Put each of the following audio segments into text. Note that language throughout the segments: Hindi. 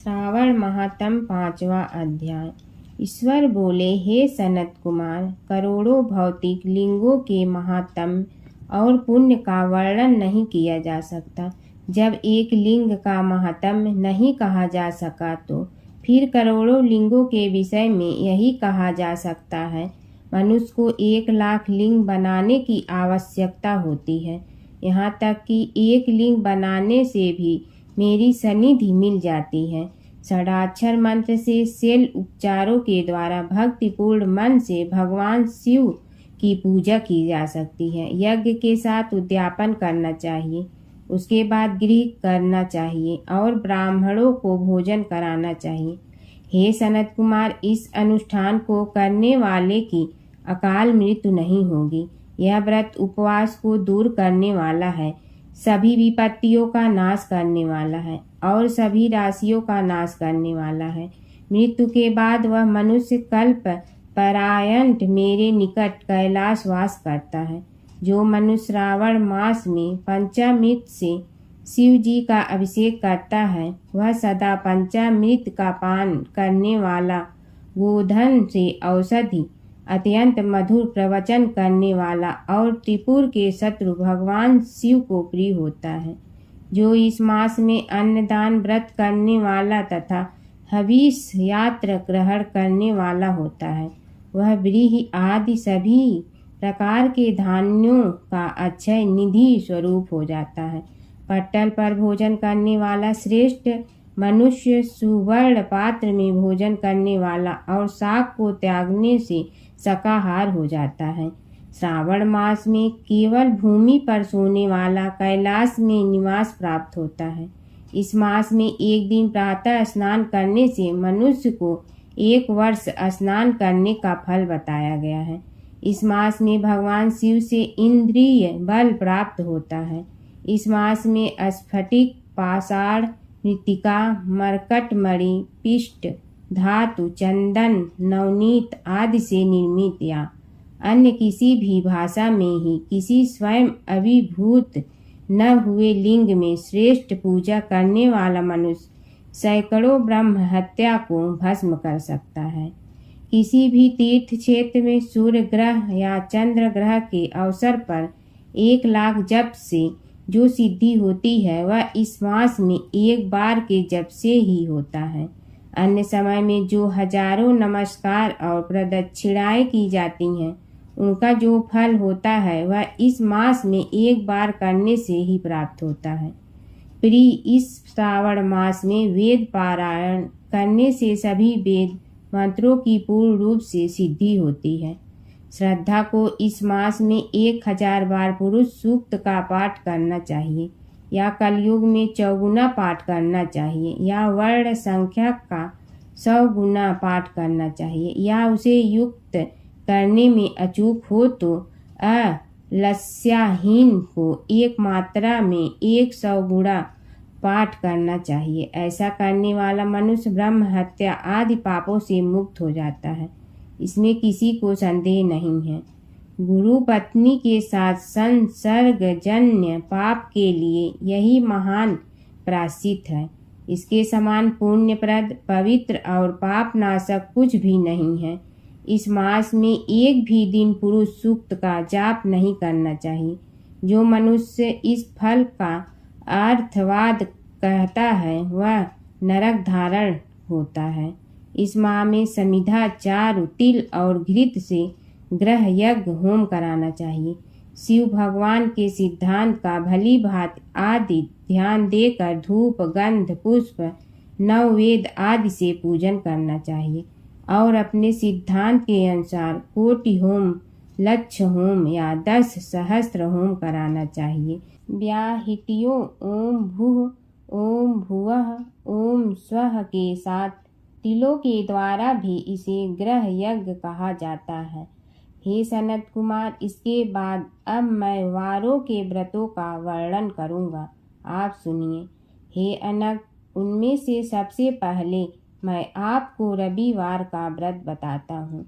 श्रावण महात्म 5वां अध्याय। ईश्वर बोले, हे सनत कुमार, करोड़ों भौतिक लिंगों के महात्म और पुण्य का वर्णन नहीं किया जा सकता। जब एक लिंग का महात्म नहीं कहा जा सका तो फिर करोड़ों लिंगों के विषय में यही कहा जा सकता है। मनुष्य को 1,00,000 लिंग बनाने की आवश्यकता होती है। यहाँ तक कि एक लिंग बनाने से भी मेरी सनिधि मिल जाती है। षडाक्षर मंत्र से शैल उपचारों के द्वारा भक्तिपूर्ण मन से भगवान शिव की पूजा की जा सकती है। यज्ञ के साथ उद्यापन करना चाहिए, उसके बाद गृह करना चाहिए और ब्राह्मणों को भोजन कराना चाहिए। हे सनत कुमार, इस अनुष्ठान को करने वाले की अकाल मृत्यु नहीं होगी। यह व्रत उपवास को दूर करने वाला है, सभी विपत्तियों का नाश करने वाला है और सभी राशियों का नाश करने वाला है। मृत्यु के बाद वह मनुष्य कल्प परायण मेरे निकट कैलाश वास करता है। जो मनुष्य श्रावण मास में पंचामृत से शिव जी का अभिषेक करता है, वह सदा पंचामृत का पान करने वाला, गोधन से औषधि, अत्यंत मधुर प्रवचन करने वाला और त्रिपुर के शत्रु भगवान शिव को प्रिय होता है। जो इस मास में अन्नदान व्रत करने वाला तथा हविष यात्र ग्रहण करने वाला होता है, वह व्रीहि आदि सभी प्रकार के धान्यों का अक्षय निधि स्वरूप हो जाता है। पट्टल पर भोजन करने वाला श्रेष्ठ मनुष्य सुवर्ण पात्र में भोजन करने वाला और शाक को त्यागने से शाकाहार हो जाता है। श्रावण मास में केवल भूमि पर सोने वाला कैलाश में निवास प्राप्त होता है। इस मास में एक दिन प्रातः स्नान करने से मनुष्य को 1 वर्ष स्नान करने का फल बताया गया है। इस मास में भगवान शिव से इंद्रिय बल प्राप्त होता है। इस मास में स्फटिक, पाषाण, मृत्तिका, मरकटमणि, पिष्ट, धातु, चंदन, नवनीत आदि से निर्मित या अन्य किसी भी भाषा में ही किसी स्वयं अभिभूत न हुए लिंग में श्रेष्ठ पूजा करने वाला मनुष्य सैकड़ों ब्रह्म हत्या को भस्म कर सकता है। किसी भी तीर्थ क्षेत्र में सूर्य ग्रह या चंद्र ग्रह के अवसर पर 1,00,000 जप से जो सिद्धि होती है, वह इस मास में एक बार के जप से ही होता है। अन्य समय में जो हजारों नमस्कार और प्रदक्षिणाएं की जाती हैं, उनका जो फल होता है वह इस मास में एक बार करने से ही प्राप्त होता है। प्रिय, इस श्रावण मास में वेद पारायण करने से सभी वेद मंत्रों की पूर्ण रूप से सिद्धि होती है। श्रद्धा को इस मास में 1000 बार पुरुष सूक्त का पाठ करना चाहिए या कलयुग में 4 पाठ करना चाहिए या वर्ण संख्या का 100 गुना पाठ करना चाहिए या उसे युक्त करने में अचूक हो तो अलस्याहीन को एक मात्रा में 100 गुना पाठ करना चाहिए। ऐसा करने वाला मनुष्य ब्रह्म हत्या आदि पापों से मुक्त हो जाता है, इसमें किसी को संदेह नहीं है। गुरु पत्नी के साथ संसर्गजन्य पाप के लिए यही महान प्रायश्चित है। इसके समान पुण्यप्रद, पवित्र और पाप नाशक कुछ भी नहीं है। इस मास में एक भी दिन पुरुष सूक्त का जाप नहीं करना चाहिए। जो मनुष्य इस फल का अर्थवाद कहता है, वह नरक धारण होता है। इस माह में समिधा, चारु, तिल और घृत से ग्रह यज्ञ होम कराना चाहिए। शिव भगवान के सिद्धांत का भली भांति आदि ध्यान देकर धूप, गंध, पुष्प, नववेद आदि से पूजन करना चाहिए और अपने सिद्धांत के अनुसार कोटि होम, लक्ष होम या 10 सहस्त्र होम कराना चाहिए। व्याहृतियों ओम भूः, ओम भुवः, ओम स्वः के साथ तिलों के द्वारा भी इसे ग्रह यज्ञ कहा जाता है। हे सनत कुमार, इसके बाद अब मैं वारों के व्रतों का वर्णन करूंगा, आप सुनिए। हे अनग, उनमें से सबसे पहले मैं आपको रविवार का व्रत बताता हूँ।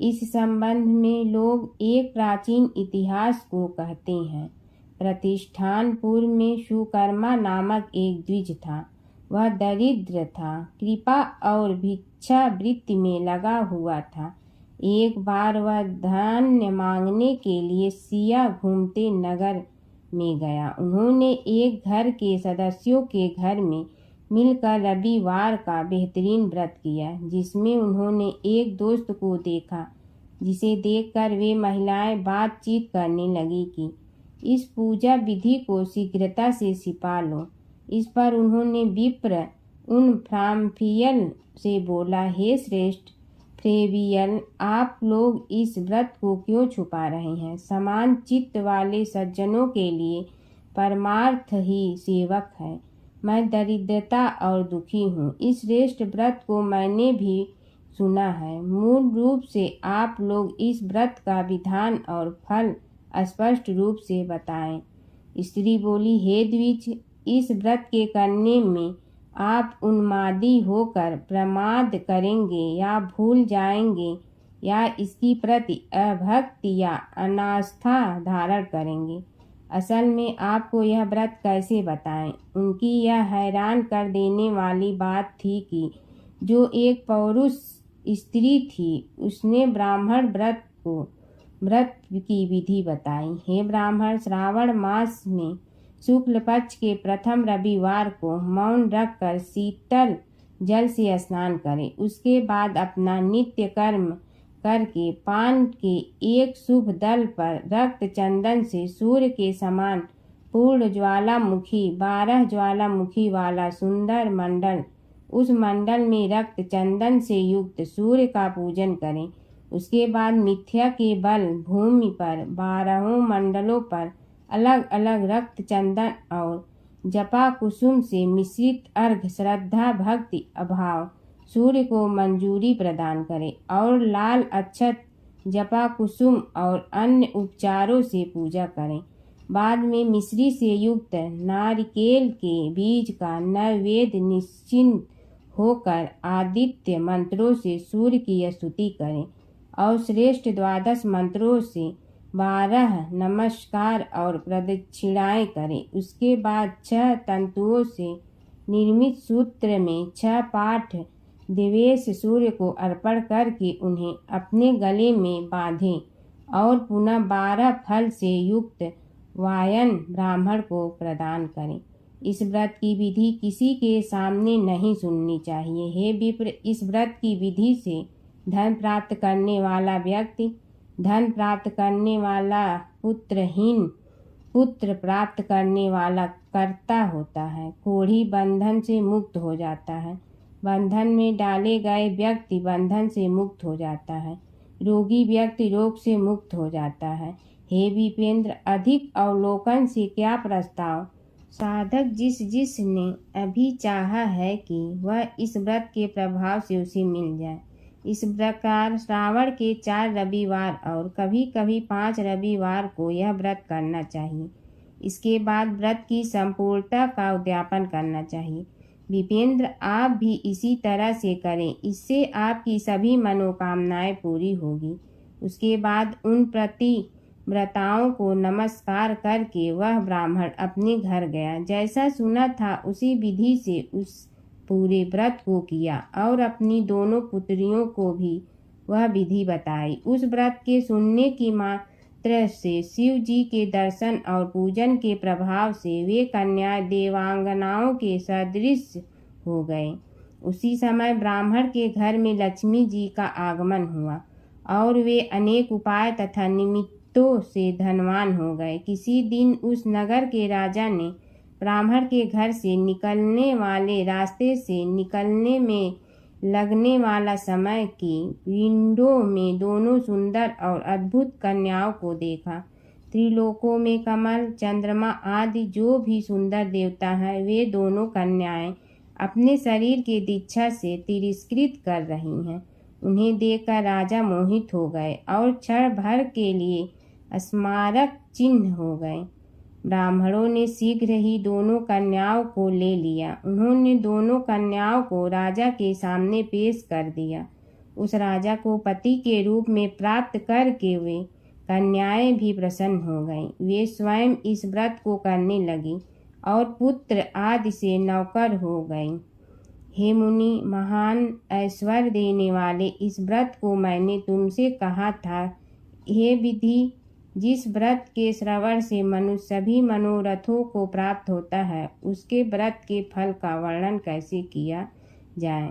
इस संबंध में लोग एक प्राचीन इतिहास को कहते हैं। प्रतिष्ठानपुर में सुकर्मा नामक एक द्विज था। वह दरिद्र था, कृपा और भिक्षा वृत्ति में लगा हुआ था। एक बार वह धान्य मांगने के लिए सिया घूमते नगर में गया। उन्होंने एक घर के सदस्यों के घर में मिलकर रविवार का बेहतरीन व्रत किया, जिसमें उन्होंने एक दोस्त को देखा, जिसे देखकर वे महिलाएं बातचीत करने लगी कि इस पूजा विधि को शीघ्रता से छिपा लो। इस पर उन्होंने विप्र उन फ्राम्फियल से बोला, हे श्रेष्ठ फ्रेवियल, आप लोग इस व्रत को क्यों छुपा रहे हैं? समान चित्त वाले सज्जनों के लिए परमार्थ ही सेवक है। मैं दरिद्रता और दुखी हूँ। इस श्रेष्ठ व्रत को मैंने भी सुना है। मूल रूप से आप लोग इस व्रत का विधान और फल स्पष्ट रूप से बताएं। स्त्री बोली, हे द्विज, इस व्रत के करने में आप उन्मादी होकर प्रमाद करेंगे या भूल जाएंगे या इसकी प्रति अभक्ति या अनास्था धारण करेंगे। असल में आपको यह व्रत कैसे बताएं? उनकी यह हैरान कर देने वाली बात थी कि जो एक पौरुष स्त्री थी, उसने ब्राह्मण व्रत की विधि बताई। हे ब्राह्मण, श्रावण मास में शुक्ल पक्ष के प्रथम रविवार को मौन रखकर शीतल जल से स्नान करें। उसके बाद अपना नित्य कर्म करके पान के एक शुभ दल पर रक्त चंदन से सूर्य के समान पूर्ण ज्वालामुखी 12 ज्वालामुखी वाला सुंदर मंडल, उस मंडल में रक्त चंदन से युक्त सूर्य का पूजन करें। उसके बाद मिथ्या के बल भूमि पर 12 मंडलों पर अलग अलग रक्त चंदन और जपा कुसुम से मिश्रित अर्घ श्रद्धा भक्ति अभाव सूर्य को मंजूरी प्रदान करें और लाल अक्षत जपा कुसुम और अन्य उपचारों से पूजा करें। बाद में मिश्री से युक्त नारिकेल के बीज का नैवेद्य निश्चिंत होकर आदित्य मंत्रों से सूर्य की स्तुति करें और श्रेष्ठ 12 मंत्रों से 12 नमस्कार और प्रदक्षिणाएं करें। उसके बाद 6 तंतुओं से निर्मित सूत्र में 6 पाठ दिवेश सूर्य को अर्पण करके उन्हें अपने गले में बांधें और पुनः 12 फल से युक्त वायन ब्राह्मण को प्रदान करें। इस व्रत की विधि किसी के सामने नहीं सुननी चाहिए। हे विप्र, इस व्रत की विधि से धन प्राप्त करने वाला व्यक्ति धन प्राप्त करने वाला, पुत्रहीन पुत्र प्राप्त करने वाला कर्ता होता है। कोढ़ी बंधन से मुक्त हो जाता है। बंधन में डाले गए व्यक्ति बंधन से मुक्त हो जाता है। रोगी व्यक्ति रोग से मुक्त हो जाता है। हे विपेंद्र, अधिक अवलोकन से क्या प्रस्ताव? साधक जिसने अभी चाहा है कि वह इस व्रत के प्रभाव से उसे मिल जाए। इस प्रकार श्रावण के 4 रविवार और कभी कभी 5 रविवार को यह व्रत करना चाहिए। इसके बाद व्रत की संपूर्णता का उद्यापन करना चाहिए। विपेंद्र, आप भी इसी तरह से करें, इससे आपकी सभी मनोकामनाएं पूरी होगी। उसके बाद उन व्रताओं को नमस्कार करके वह ब्राह्मण अपने घर गया। जैसा सुना था उसी विधि से उस पूरे व्रत को किया और अपनी दोनों पुत्रियों को भी वह विधि बताई। उस व्रत के सुनने की मात्र से शिव जी के दर्शन और पूजन के प्रभाव से वे कन्याएं देवांगनाओं के सदृश हो गए। उसी समय ब्राह्मण के घर में लक्ष्मी जी का आगमन हुआ और वे अनेक उपाय तथा निमित्तों से धनवान हो गए। किसी दिन उस नगर के राजा ने ब्राह्मण के घर से निकलने वाले रास्ते से निकलने में लगने वाला समय की विंडो में दोनों सुंदर और अद्भुत कन्याओं को देखा। त्रिलोकों में कमल, चंद्रमा आदि जो भी सुंदर देवता हैं, वे दोनों कन्याएं अपने शरीर के दीक्षा से तिरस्कृत कर रही हैं। उन्हें देखकर राजा मोहित हो गए और क्षण भर के लिए स्मारक चिन्ह हो गए। ब्राह्मणों ने शीघ्र ही दोनों कन्याओं को ले लिया। उन्होंने दोनों कन्याओं को राजा के सामने पेश कर दिया। उस राजा को पति के रूप में प्राप्त करके वे कन्याएं भी प्रसन्न हो गईं। वे स्वयं इस व्रत को करने लगी और पुत्र आदि से नौकर हो गई। हे मुनि, महान ऐश्वर्य देने वाले इस व्रत को मैंने तुमसे कहा था। हे विधि, जिस व्रत के श्रवण से मनुष्य सभी मनोरथों को प्राप्त होता है, उसके व्रत के फल का वर्णन कैसे किया जाए।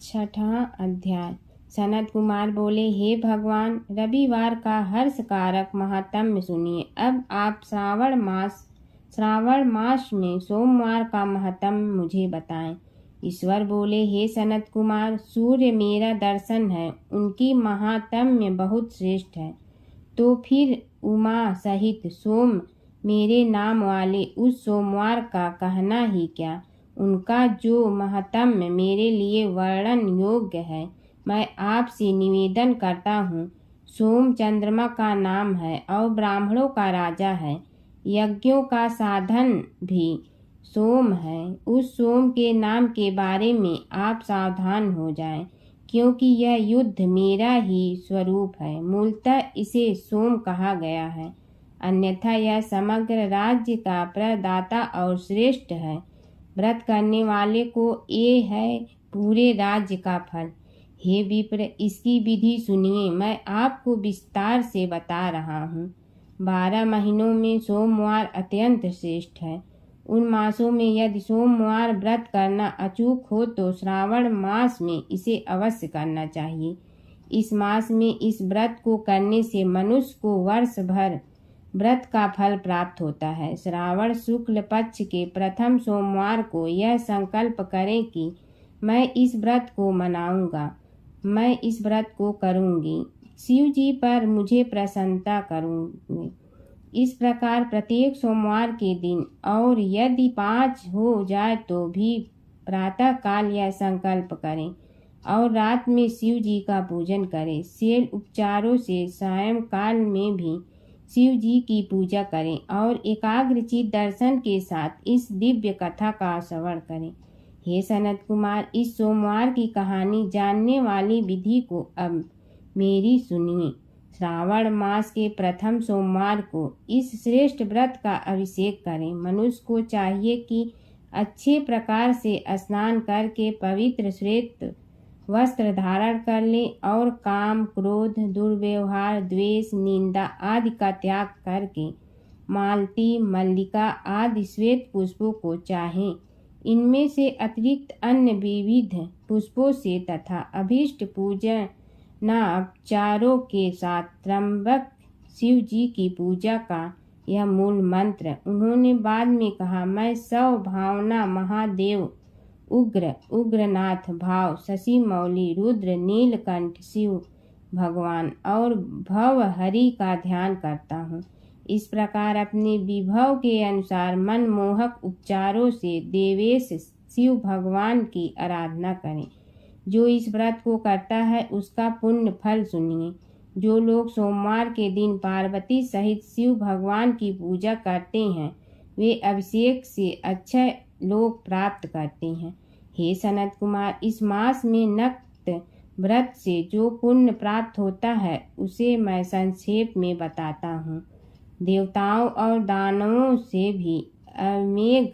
छठा अध्याय। सनत कुमार बोले, हे भगवान, रविवार का हर्षकारक महात्म्य सुनिए। अब आप श्रावण मास में सोमवार का महात्म्य मुझे बताएं। ईश्वर बोले, हे सनत कुमार, सूर्य मेरा दर्शन है, उनकी महात्म्य बहुत श्रेष्ठ है। तो फिर उमा सहित सोम मेरे नाम वाले उस सोमवार का कहना ही क्या। उनका जो महात्म्य मेरे लिए वर्णन योग्य है, मैं आपसे निवेदन करता हूँ। सोम चंद्रमा का नाम है और ब्राह्मणों का राजा है। यज्ञों का साधन भी सोम है। उस सोम के नाम के बारे में आप सावधान हो जाएं, क्योंकि यह युद्ध मेरा ही स्वरूप है। मूलतः इसे सोम कहा गया है, अन्यथा यह समग्र राज्य का प्रदाता और श्रेष्ठ है। व्रत करने वाले को ये है पूरे राज्य का फल। हे विप्र, इसकी विधि सुनिए, मैं आपको विस्तार से बता रहा हूँ। 12 महीनों में सोमवार अत्यंत श्रेष्ठ है। उन मासों में यदि सोमवार व्रत करना अचूक हो तो श्रावण मास में इसे अवश्य करना चाहिए। इस मास में इस व्रत को करने से मनुष्य को वर्ष भर व्रत का फल प्राप्त होता है। श्रावण शुक्ल पक्ष के प्रथम सोमवार को यह संकल्प करें कि मैं इस व्रत को मनाऊंगा, मैं इस व्रत को करूंगी, शिव जी पर मुझे प्रसन्नता करूंगी। इस प्रकार प्रत्येक सोमवार के दिन, और यदि 5 हो जाए तो भी प्रातः काल यह संकल्प करें और रात में शिव जी का पूजन करें। शेल उपचारों से सायंकाल में भी शिव जी की पूजा करें और एकाग्रचित दर्शन के साथ इस दिव्य कथा का श्रवण करें। हे सनत कुमार, इस सोमवार की कहानी जानने वाली विधि को अब मेरी सुनिए। श्रावण मास के प्रथम सोमवार को इस श्रेष्ठ व्रत का अभिषेक करें। मनुष्य को चाहिए कि अच्छे प्रकार से स्नान करके पवित्र श्वेत वस्त्र धारण कर ले और काम, क्रोध, दुर्व्यवहार, द्वेष, निंदा आदि का त्याग करके मालती, मल्लिका आदि श्वेत पुष्पों को चाहें। इनमें से अतिरिक्त अन्य विविध पुष्पों से तथा अभीष्ट पूजन उपचारों के साथ त्र्यंबक शिव जी की पूजा का यह मूल मंत्र। उन्होंने बाद में कहा, मैं सौ भावना महादेव, उग्रनाथ भाव, शशि मौली, रुद्र, नीलकंठ शिव भगवान और भव हरि का ध्यान करता हूँ। इस प्रकार अपने विभव के अनुसार मनमोहक उपचारों से देवेश शिव भगवान की आराधना करें। जो इस व्रत को करता है उसका पुण्य फल सुनिए। जो लोग सोमवार के दिन पार्वती सहित शिव भगवान की पूजा करते हैं, वे अभिषेक से अच्छे लोक प्राप्त करते हैं। हे सनत कुमार, इस मास में नक्त व्रत से जो पुण्य प्राप्त होता है उसे मैं संक्षेप में बताता हूँ। देवताओं और दानवों से भी अमेघ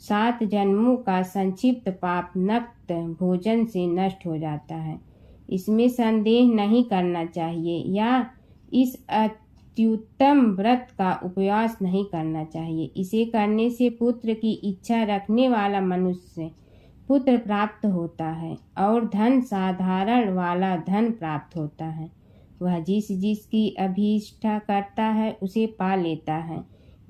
7 जन्मों का संक्षिप्त पाप नक्त भोजन से नष्ट हो जाता है। इसमें संदेह नहीं करना चाहिए, या इस अत्युत्तम व्रत का उपवास नहीं करना चाहिए। इसे करने से पुत्र की इच्छा रखने वाला मनुष्य पुत्र प्राप्त होता है और धन साधारण वाला धन प्राप्त होता है। वह जिसकी अभीष्टा करता है उसे पा लेता है।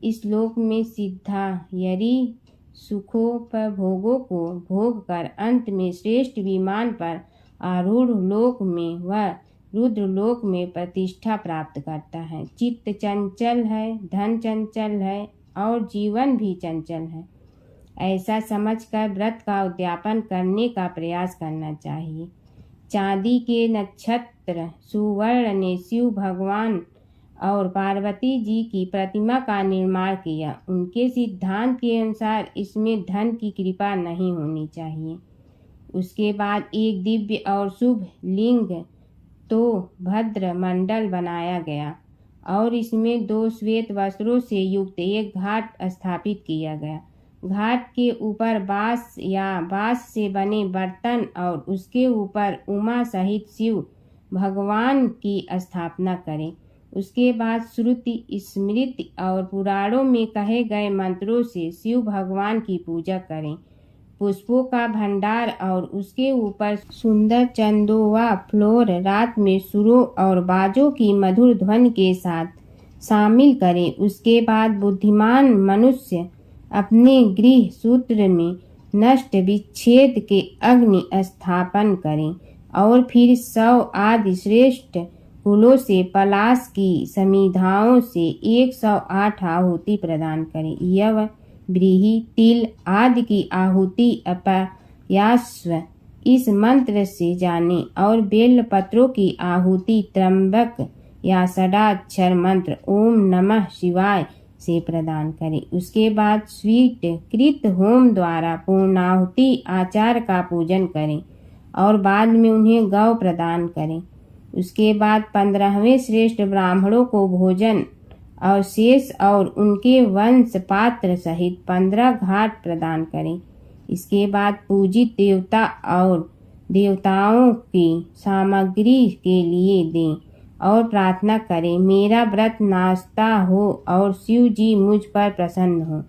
इस लोक में सिद्धा यरी सुखोपभोगों को भोग कर अंत में श्रेष्ठ विमान पर आरूढ़ लोक में वह रुद्र लोक में प्रतिष्ठा प्राप्त करता है। चित्त चंचल है, धन चंचल है और जीवन भी चंचल है। ऐसा समझकर व्रत का उद्यापन करने का प्रयास करना चाहिए। चांदी के नक्षत्र सुवर्ण ने शिव भगवान और पार्वती जी की प्रतिमा का निर्माण किया। उनके सिद्धांत के अनुसार इसमें धन की कृपा नहीं होनी चाहिए। उसके बाद एक दिव्य और शुभ लिंग तो भद्र मंडल बनाया गया और इसमें 2 श्वेत वस्त्रों से युक्त एक घाट स्थापित किया गया। घाट के ऊपर बांस या बांस से बने बर्तन और उसके ऊपर उमा सहित शिव भगवान की स्थापना करें। उसके बाद श्रुति, स्मृति और पुराणों में कहे गए मंत्रों से शिव भगवान की पूजा करें। पुष्पों का भंडार और उसके ऊपर सुंदर चंदोवा फ्लोर रात में सुरों और बाजों की मधुर ध्वनि के साथ शामिल करें। उसके बाद बुद्धिमान मनुष्य अपने गृह सूत्र में नष्ट विच्छेद के अग्नि स्थापन करें और फिर 100 आदि श्रेष्ठ फूलों से पलाश की समिधाओं से 108 आहुति प्रदान करें। यव, व्रीहि, तिल आदि की आहुति अपयास्व इस मंत्र से जाने और बेल पत्रों की आहुति त्र्यंबक या षडाक्षर मंत्र ओम नमः शिवाय से प्रदान करें। उसके बाद स्वीकृत होम द्वारा पूर्णाहुति आचार का पूजन करें और बाद में उन्हें गौ प्रदान करें। उसके बाद 15वें श्रेष्ठ ब्राह्मणों को भोजन और शेष और उनके वंश पात्र सहित 15 घाट प्रदान करें। इसके बाद पूजित देवता और देवताओं की सामग्री के लिए दें और प्रार्थना करें, मेरा व्रत नाश्ता हो और शिव जी मुझ पर प्रसन्न हो।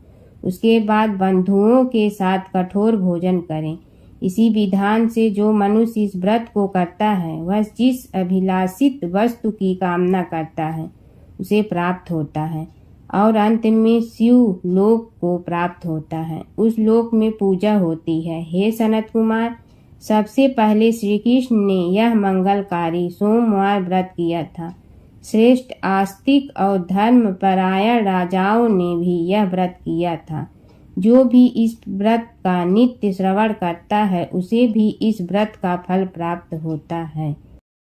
उसके बाद बंधुओं के साथ कठोर भोजन करें। इसी विधान से जो मनुष्य इस व्रत को करता है वह जिस अभिलाषित वस्तु की कामना करता है उसे प्राप्त होता है और अंत में शिव लोक को प्राप्त होता है। उस लोक में पूजा होती है। हे सनत कुमार, सबसे पहले श्री कृष्ण ने यह मंगलकारी सोमवार व्रत किया था। श्रेष्ठ आस्तिक और धर्मपरायण राजाओं ने भी यह व्रत किया था। जो भी इस व्रत का नित्य श्रवण करता है उसे भी इस व्रत का फल प्राप्त होता है।